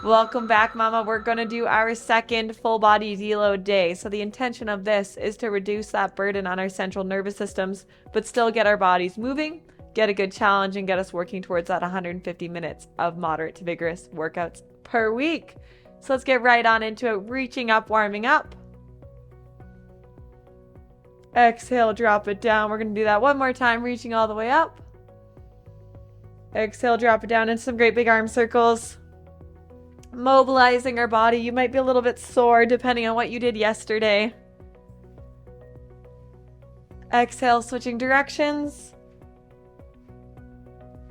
Welcome back, Mama. We're going to do our second full body deload day. So the intention of this is to reduce that burden on our central nervous systems, but still get our bodies moving, get a good challenge, and get us working towards that 150 minutes of moderate to vigorous workouts per week. So let's get right on into it. Reaching up, warming up. Exhale, drop it down. We're going to do that one more time, reaching all the way up. Exhale, drop it down into some great big arm circles. Mobilizing our body. You might be a little bit sore depending on what you did yesterday. Exhale, switching directions.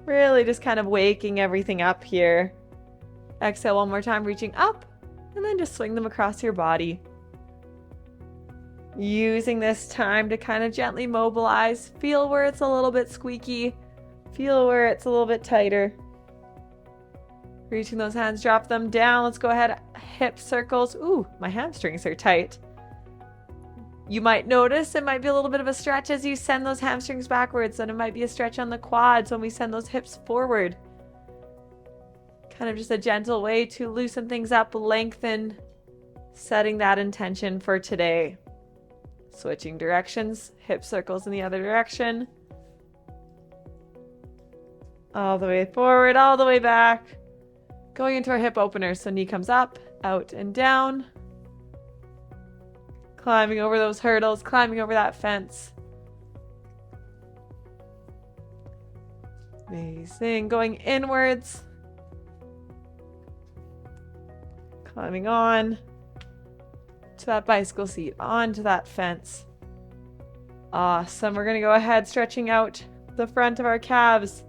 Really just kind of waking everything up here. Exhale one more time, reaching up, and then just swing them across your body. Using this time to kind of gently mobilize. Feel where it's a little bit squeaky. Feel where it's a little bit tighter. Reaching those hands, drop them down. Let's go ahead, hip circles. Ooh, my hamstrings are tight. You might notice it might be a little bit of a stretch as you send those hamstrings backwards, and it might be a stretch on the quads when we send those hips forward. Kind of just a gentle way to loosen things up, lengthen, setting that intention for today. Switching directions, hip circles in the other direction. All the way forward, all the way back. Going into our hip opener, so knee comes up, out and down. Climbing over those hurdles, climbing over that fence. Amazing. Going inwards. Climbing on to that bicycle seat, onto that fence. Awesome. We're going to go ahead, stretching out the front of our calves,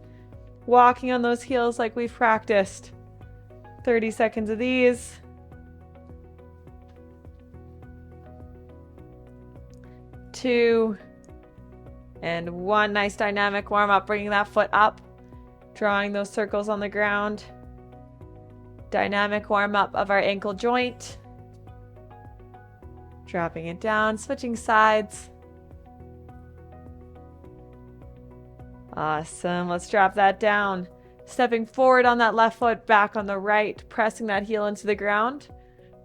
walking on those heels like we've practiced. 30 seconds of these. Two. And one. Nice dynamic warm up, bringing that foot up, drawing those circles on the ground. Dynamic warm up of our ankle joint. Dropping it down, switching sides. Awesome. Let's drop that down. Stepping forward on that left foot, back on the right, pressing that heel into the ground.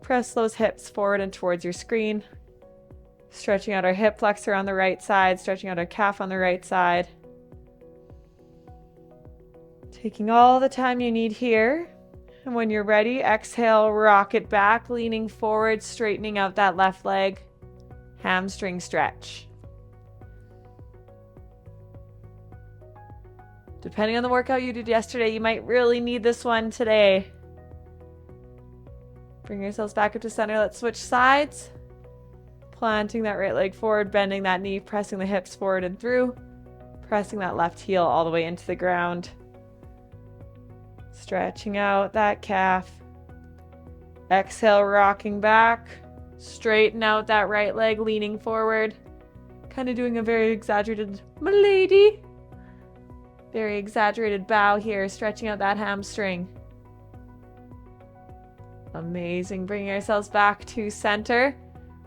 Press those hips forward and towards your screen. Stretching out our hip flexor on the right side, stretching out our calf on the right side. Taking all the time you need here. And when you're ready, exhale, rock it back, leaning forward, straightening out that left leg. Hamstring stretch. Depending on the workout you did yesterday, you might really need this one today. Bring yourselves back up to center. Let's switch sides. Planting that right leg forward, bending that knee, pressing the hips forward and through. Pressing that left heel all the way into the ground. Stretching out that calf. Exhale, rocking back. Straighten out that right leg, leaning forward. Kind of doing a very exaggerated, my lady. Very exaggerated bow here, stretching out that hamstring. Amazing. Bringing ourselves back to center.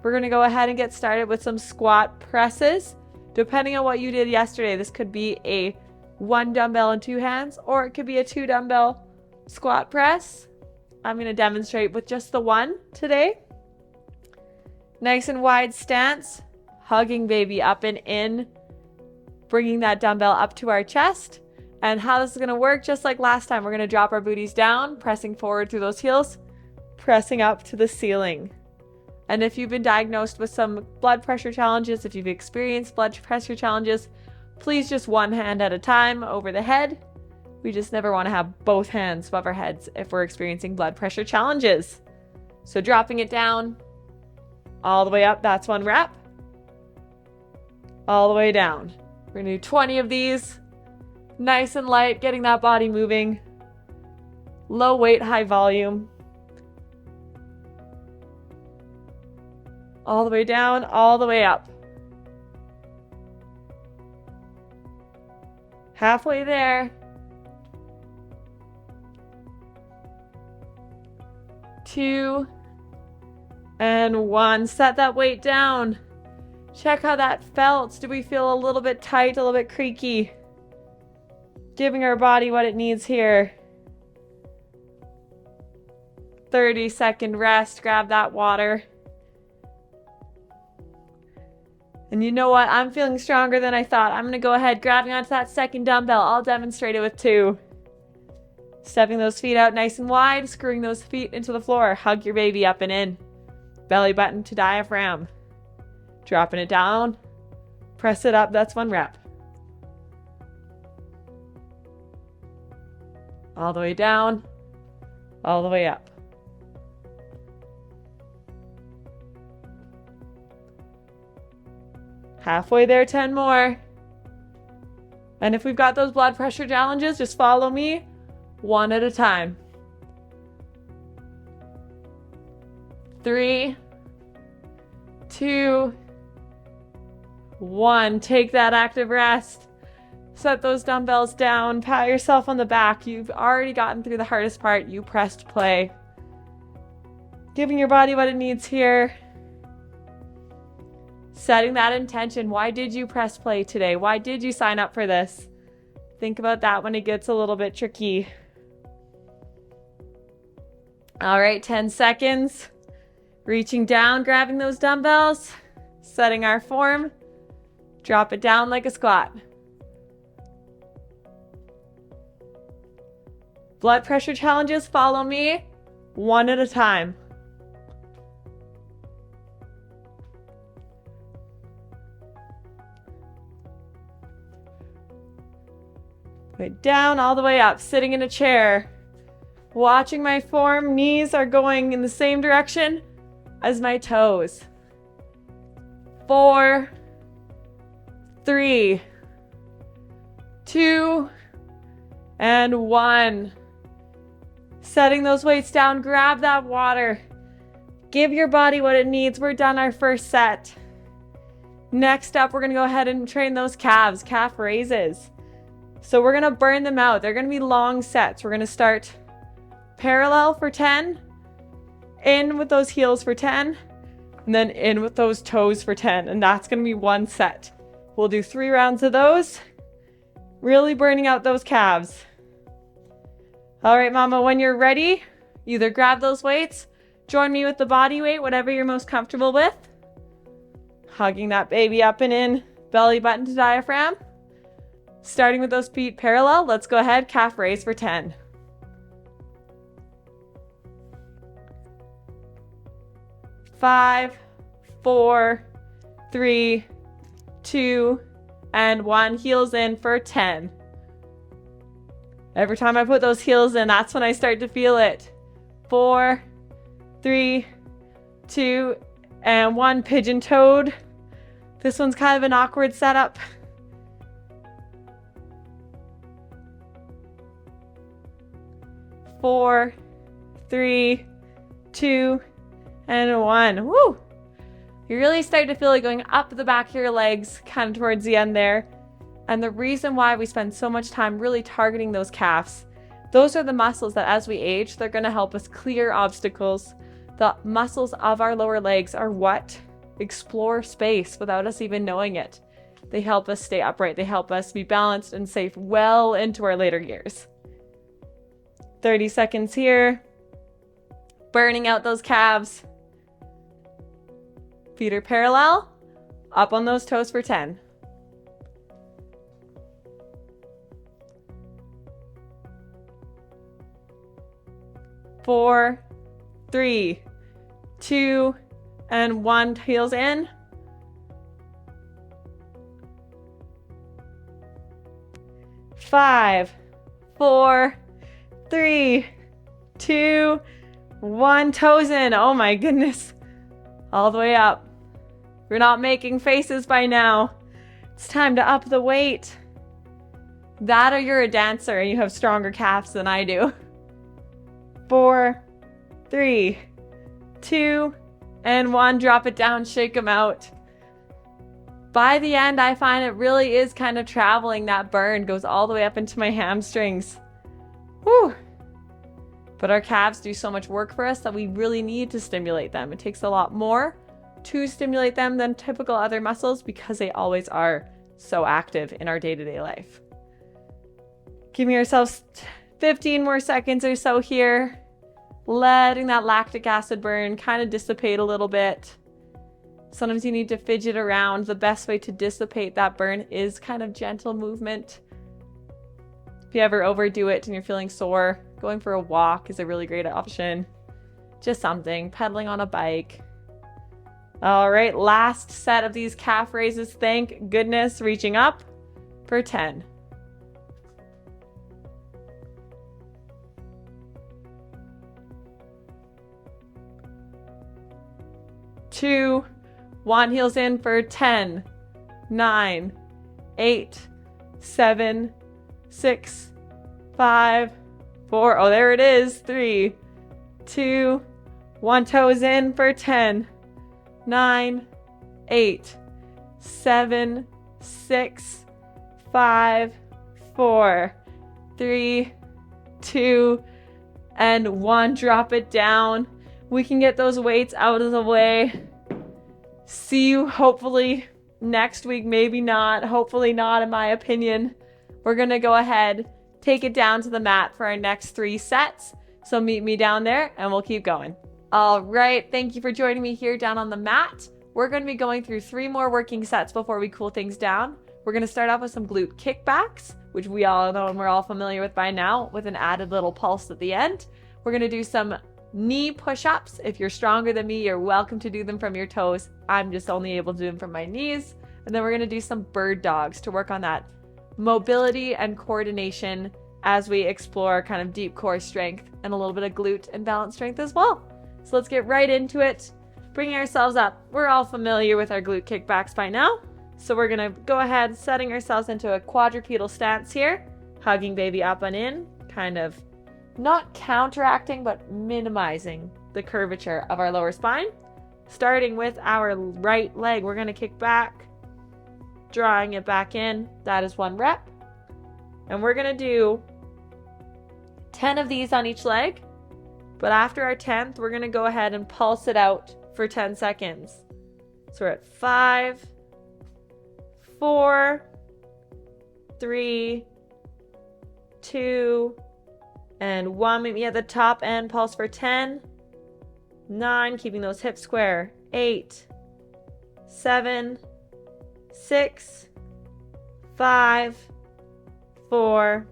We're going to go ahead and get started with some squat presses. Depending on what you did yesterday, this could be a 1 dumbbell in 2 hands, or it could be a 2 dumbbell squat press. I'm going to demonstrate with just the 1 today. Nice and wide stance, hugging baby up and in. Bringing that dumbbell up to our chest. And how this is going to work, just like last time, we're going to drop our booties down, pressing forward through those heels, pressing up to the ceiling. And if you've been diagnosed with some blood pressure challenges, if you've experienced blood pressure challenges, please just one hand at a time over the head. We just never want to have both hands above our heads if we're experiencing blood pressure challenges. So dropping it down, all the way up, that's 1 rep. All the way down. We're going to do 20 of these. Nice and light, getting that body moving. Low weight, high volume. All the way down, all the way up. Halfway there. 2 and 1. Set that weight down. Check how that felt. Do we feel a little bit tight, a little bit creaky? Giving our body what it needs here. 30-second rest. Grab that water. And you know what? I'm feeling stronger than I thought. I'm going to go ahead, grabbing onto that second dumbbell. I'll demonstrate it with 2. Stepping those feet out nice and wide, screwing those feet into the floor. Hug your baby up and in. Belly button to diaphragm. Dropping it down. Press it up. That's 1 rep. All the way down. All the way up. Halfway there, 10 more. And if we've got those blood pressure challenges, just follow me 1 at a time. 3, 2, 1. Take that active rest. Set those dumbbells down. Pat yourself on the back. You've already gotten through the hardest part. You pressed play. Giving your body what it needs here. Setting that intention. Why did you press play today? Why did you sign up for this? Think about that when it gets a little bit tricky. All right, 10 seconds. Reaching down, grabbing those dumbbells, setting our form. Drop it down like a squat. Blood pressure challenges, follow me 1 at a time. Down all the way up, sitting in a chair. Watching my form, knees are going in the same direction as my toes. 4, 3, 2, and 1. Setting those weights down, grab that water. Give your body what it needs. We're done our first set. Next up, we're gonna go ahead and train those calves, calf raises. So we're gonna burn them out. They're gonna be long sets. We're gonna start parallel for 10, in with those heels for 10, and then in with those toes for 10. And that's gonna be 1 set. We'll do 3 rounds of those, really burning out those calves. All right, mama, when you're ready, either grab those weights, join me with the body weight, whatever you're most comfortable with. Hugging that baby up and in, belly button to diaphragm. Starting with those feet parallel, let's go ahead, calf raise for 10. 5, 4, 3, 2, and 1. Heels in for 10. Every time I put those heels in, that's when I start to feel it. 4, 3, 2, and 1. Pigeon toed. This one's kind of an awkward setup. 4, 3, 2, and 1. Woo! You really start to feel like going up the back of your legs, kind of towards the end there. And the reason why we spend so much time really targeting those calves, those are the muscles that as we age, they're going to help us clear obstacles. The muscles of our lower legs are what explore space without us even knowing it. They help us stay upright. They help us be balanced and safe well into our later years. 30 seconds here. Burning out those calves. Feet are parallel. Up on those toes for 10. 4, 3, 2, and 1. Heels in. 5, 4, 3, 2, 1. Toes in. Oh my goodness. All the way up. We're not making faces by now. It's time to up the weight. That or you're a dancer and you have stronger calves than I do. 4, 3, 2, and 1. Drop it down, shake them out. By the end, I find it really is kind of traveling. That burn goes all the way up into my hamstrings. Whew. But our calves do so much work for us that we really need to stimulate them. It takes a lot more to stimulate them than typical other muscles because they always are so active in our day-to-day life. Giving yourselves 15 more seconds or so here. Letting that lactic acid burn kind of dissipate a little bit. Sometimes you need to fidget around. The best way to dissipate that burn is kind of gentle movement. If you ever overdo it and you're feeling sore, going for a walk is a really great option. Just something, pedaling on a bike. All right, last set of these calf raises. Thank goodness, reaching up for 10. 2, 1, heels in for 10, 9, 8, 7, 6, 5, 4. Oh, there it is. 3, 2, 1, toes in for 10, 9, 8, 7, 6, 5, 4, 3, 2, and 1. Drop it down. We can get those weights out of the way. See you hopefully next week. Maybe not. Hopefully not, in my opinion. We're going to go ahead, take it down to the mat for our next 3 sets. So meet me down there and we'll keep going. All right. Thank you for joining me here down on the mat. We're going to be going through 3 more working sets before we cool things down. We're going to start off with some glute kickbacks, which we all know and we're all familiar with by now, with an added little pulse at the end. We're going to do some knee push-ups. If you're stronger than me, you're welcome to do them from your toes. I'm just only able to do them from my knees. And then we're going to do some bird dogs to work on that mobility and coordination as we explore kind of deep core strength and a little bit of glute and balance strength as well. So let's get right into it. Bringing ourselves up. We're all familiar with our glute kickbacks by now. So we're going to go ahead, setting ourselves into a quadrupedal stance here, hugging baby up and in, kind of not counteracting, but minimizing the curvature of our lower spine. Starting with our right leg, we're going to kick back, drawing it back in. That is 1 rep. And we're going to do 10 of these on each leg. But after our 10th, we're going to go ahead and pulse it out for 10 seconds. So we're at 5, 4, 3, 2, and 1. Meet me at the top end. Pulse for 10, 9, keeping those hips square. 8, 7, 6, 5, 4,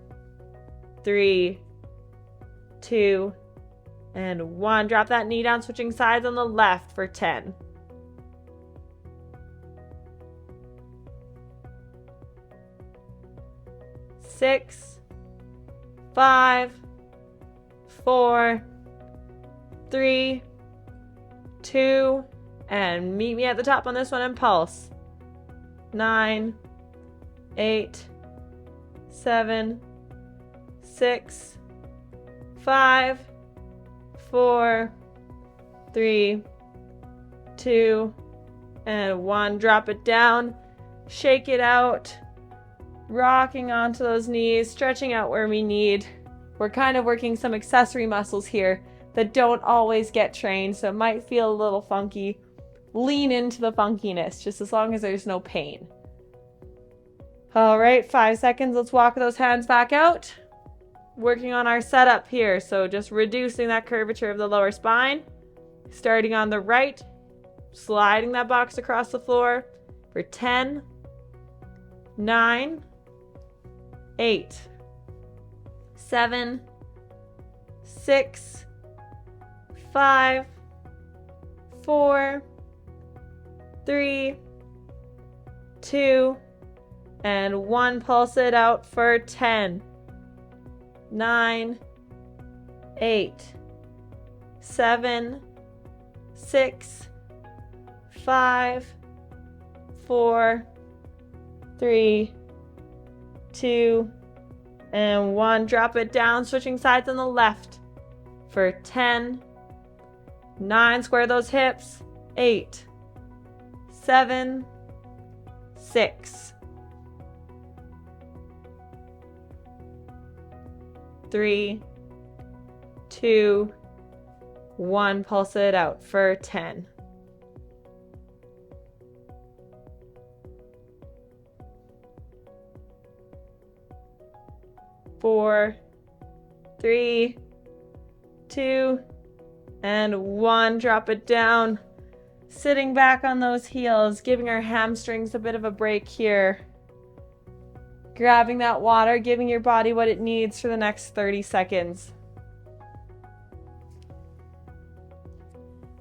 3, 2, and 1. Drop that knee down, switching sides on the left for 10. 6, 5, 4, 3, 2, and meet me at the top on this one and pulse. 9, 8, 7, 6, 5, 4, 3, 2, and 1. Drop it down, shake it out, rocking onto those knees, stretching out where we need. We're kind of working some accessory muscles here that don't always get trained, so it might feel a little funky. Lean into the funkiness, just as long as there's no pain. All right, 5 seconds. Let's walk those hands back out. Working on our setup here, so just reducing that curvature of the lower spine. Starting on the right, sliding that box across the floor for 10, 9, 8, 7, 6, 5, 4, 3, 2, and 1. Pulse it out for 10, 9, 8, 7, 6, 5, 4, 3, 2, and 1. Drop it down, switching sides on the left for 10, 9, square those hips, 8, 7, 6, 3, 2, 1. Pulse it out for 10. 4, 3, 2, and 1. Drop it down. Sitting back on those heels, giving our hamstrings a bit of a break here. Grabbing that water, giving your body what it needs for the next 30 seconds.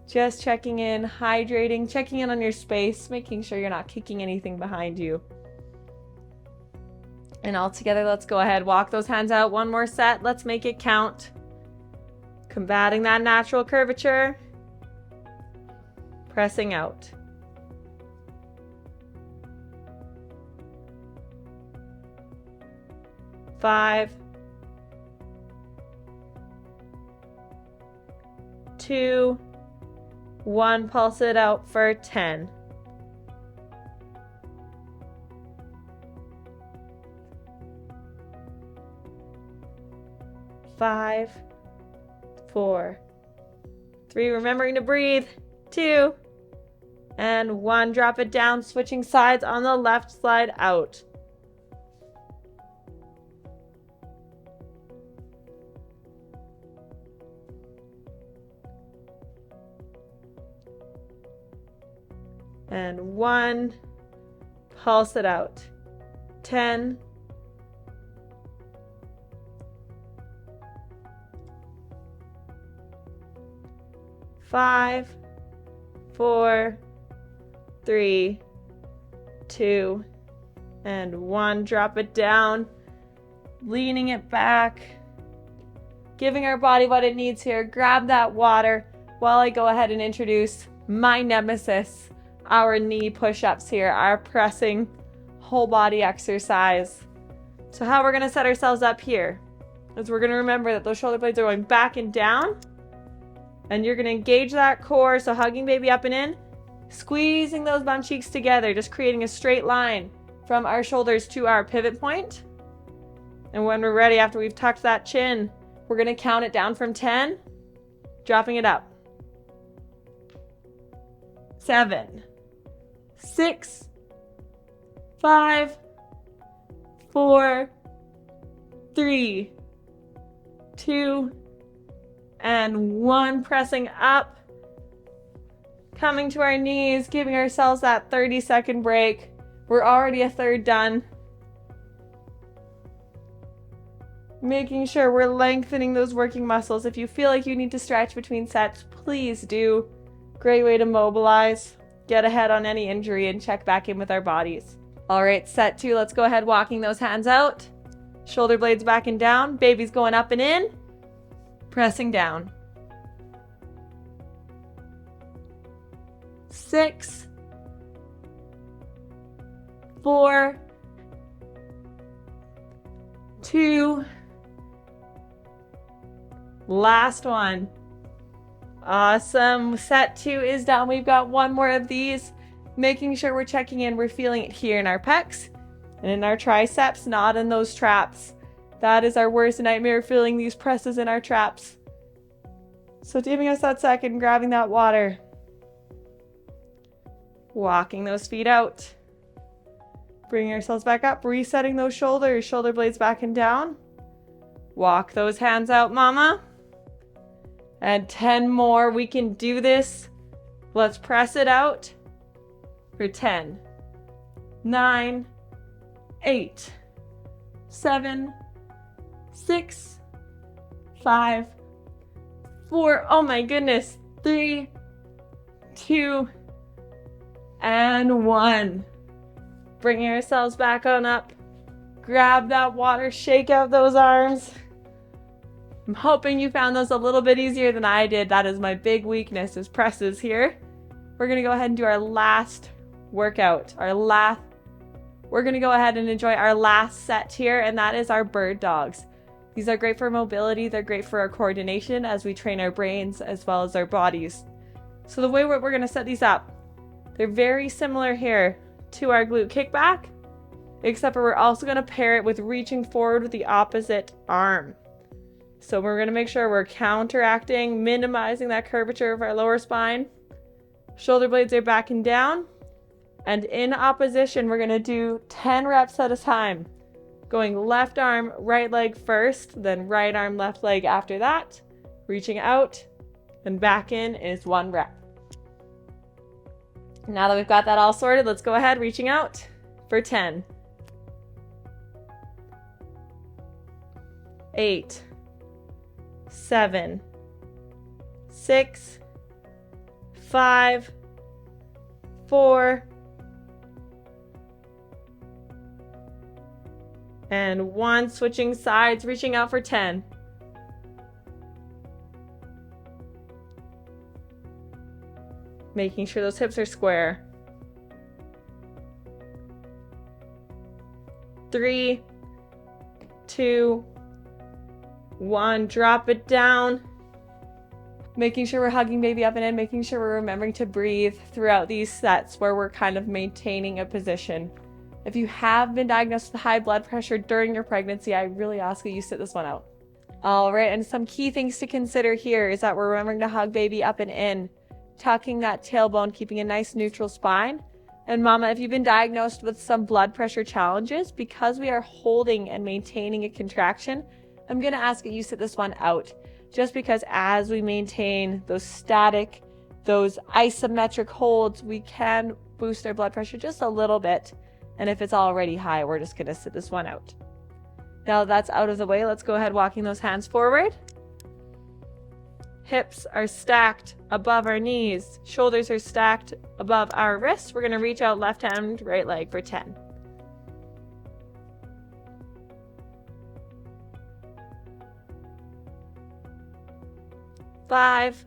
Just checking in, hydrating, checking in on your space, making sure you're not kicking anything behind you. And all together, let's go ahead. Walk those hands out. One more set. Let's make it count. Combating that natural curvature. Pressing out. Five, 2, 1. Pulse it out for 10. 5, 4, 3. Remembering to breathe. 2, and 1. Drop it down, switching sides on the left side out. And 1. Pulse it out. 10. 5, 4, 3, 2, and 1. Drop it down, leaning it back, giving our body what it needs here. Grab that water while I go ahead and introduce my nemesis, our knee push-ups here, our pressing whole body exercise. So how we're going to set ourselves up here is we're going to remember that those shoulder blades are going back and down, and you're going to engage that core. So hugging baby up and in, squeezing those bum cheeks together, just creating a straight line from our shoulders to our pivot point. And when we're ready, after we've tucked that chin, we're going to count it down from 10, dropping it up. 7, 6, 5, 4, 3, 2, and 1. Pressing up, coming to our knees, giving ourselves that 30-second break. We're already a third done. Making sure we're lengthening those working muscles. If you feel like you need to stretch between sets, please do. Great way to mobilize, get ahead on any injury, and check back in with our bodies. All right, set 2. Let's go ahead walking those hands out. Shoulder blades back and down. Baby's going up and in. Pressing down. 6, 4, 2, last one. Awesome. Set 2 is done. We've got one more of these. Making sure we're checking in. We're feeling it here in our pecs and in our triceps, not in those traps. That is our worst nightmare, feeling these presses in our traps. So giving us that second, grabbing that water. Walking those feet out. Bringing ourselves back up, resetting those shoulders, shoulder blades back and down. Walk those hands out, mama. And 10 more. We can do this. Let's press it out for 10, 9, 8, 7, 6, 5, 4, oh my goodness, 3, 2, and 1. Bringing ourselves back on up. Grab that water, shake out those arms. I'm hoping you found those a little bit easier than I did. That is my big weakness, is presses here. We're going to go ahead and do our last workout. We're going to go ahead and enjoy our last set here, and that is our bird dogs. These are great for mobility. They're great for our coordination as we train our brains as well as our bodies. So the way we're going to set these up, they're very similar here to our glute kickback, except for we're also going to pair it with reaching forward with the opposite arm. So we're going to make sure we're counteracting, minimizing that curvature of our lower spine. Shoulder blades are back and down. And in opposition, we're going to do 10 reps at a time. Going left arm, right leg first, then right arm, left leg after that. Reaching out and back in is 1 rep. Now that we've got that all sorted, let's go ahead, reaching out for 10. 8, 7, 6, 5, 4, and 1. Switching sides, reaching out for 10. Making sure those hips are square. 3, 2, 1. Drop it down. Making sure we're hugging baby up and in, making sure we're remembering to breathe throughout these sets where we're kind of maintaining a position. If you have been diagnosed with high blood pressure during your pregnancy, I really ask that you sit this one out. All right, and some key things to consider here is that we're remembering to hug baby up and in, tucking that tailbone, keeping a nice neutral spine. And mama, if you've been diagnosed with some blood pressure challenges, because we are holding and maintaining a contraction, I'm going to ask that you sit this one out. Just because as we maintain those static, those isometric holds, we can boost our blood pressure just a little bit. And if it's already high, we're just going to sit this one out. Now that's out of the way, let's go ahead walking those hands forward. Hips are stacked above our knees. Shoulders are stacked above our wrists. We're going to reach out left hand, right leg for 10. 5,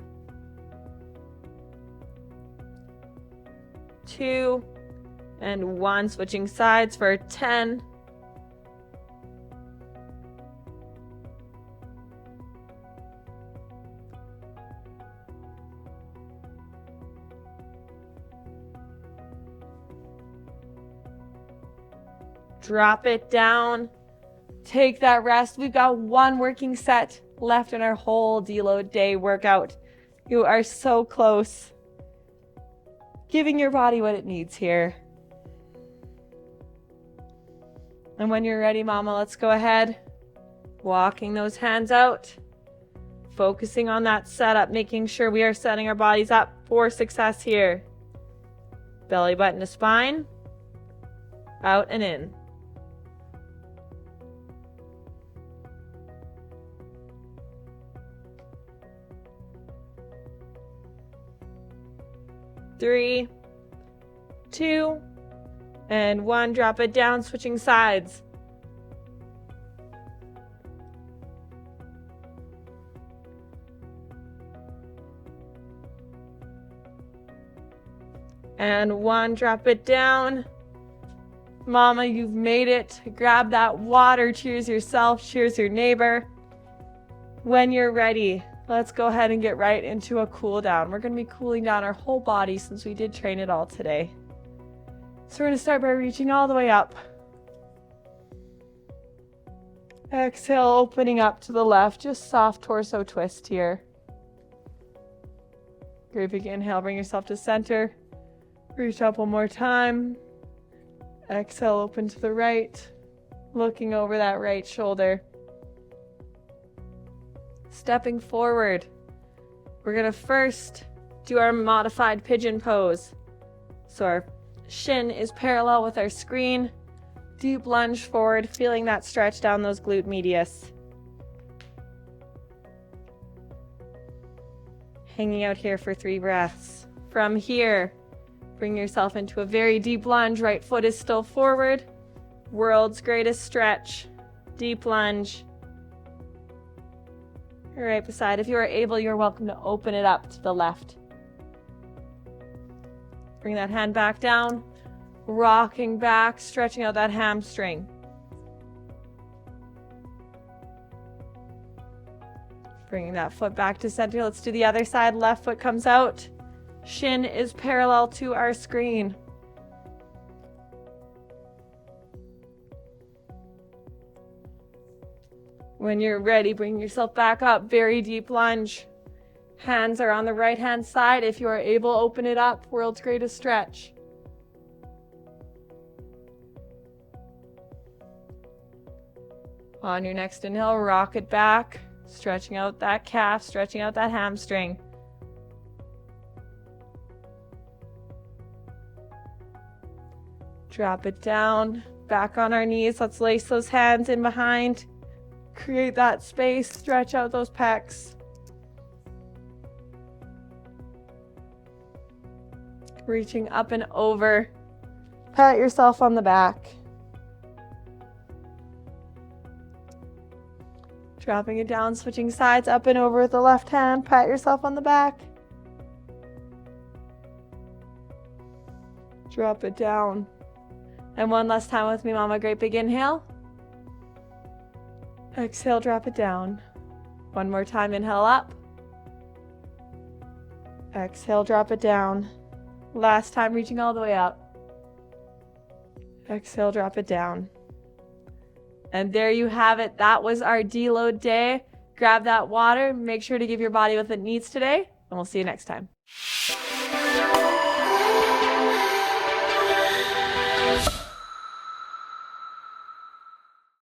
2, and 1. Switching sides for 10. 5. Drop it down. Take that rest. We've got 1 working set left in our whole deload day workout. You are so close. Giving your body what it needs here. And when you're ready, mama, let's go ahead. Walking those hands out. Focusing on that setup, making sure we are setting our bodies up for success here. Belly button to spine. Out and in. 3, 2, and 1. Drop it down, switching sides. And 1. Drop it down. Mama, you've made it. Grab that water. Cheers yourself. Cheers your neighbor. When you're ready, let's go ahead and get right into a cool down. We're going to be cooling down our whole body since we did train it all today. So we're going to start by reaching all the way up. Exhale, opening up to the left. Just soft torso twist here. Great big inhale, bring yourself to center. Reach up one more time. Exhale, open to the right. Looking over that right shoulder. Stepping forward. We're going to first do our modified pigeon pose. So our shin is parallel with our screen. Deep lunge forward, feeling that stretch down those glute medius. Hanging out here for 3 breaths. From here, bring yourself into a very deep lunge. Right foot is still forward. World's greatest stretch. Deep lunge. Right beside. If you are able, you're welcome to open it up to the left. Bring that hand back down. Rocking back, stretching out that hamstring. Bringing that foot back to center. Let's do the other side. Left foot comes out. Shin is parallel to our screen. When you're ready, bring yourself back up. Very deep lunge. Hands are on the right hand side. If you are able, open it up. World's greatest stretch. On your next inhale, rock it back, stretching out that calf, stretching out that hamstring. Drop it down, back on our knees. Let's lace those hands in behind. Create that space, stretch out those pecs. Reaching up and over. Pat yourself on the back. Dropping it down, switching sides, up and over with the left hand. Pat yourself on the back. Drop it down. And one last time with me, Mama. Great big inhale. Exhale, drop it down. One more time, inhale up. Exhale, drop it down. Last time, reaching all the way up. Exhale, drop it down. And there you have it. That was our deload day. Grab that water. Make sure to give your body what it needs today. And we'll see you next time.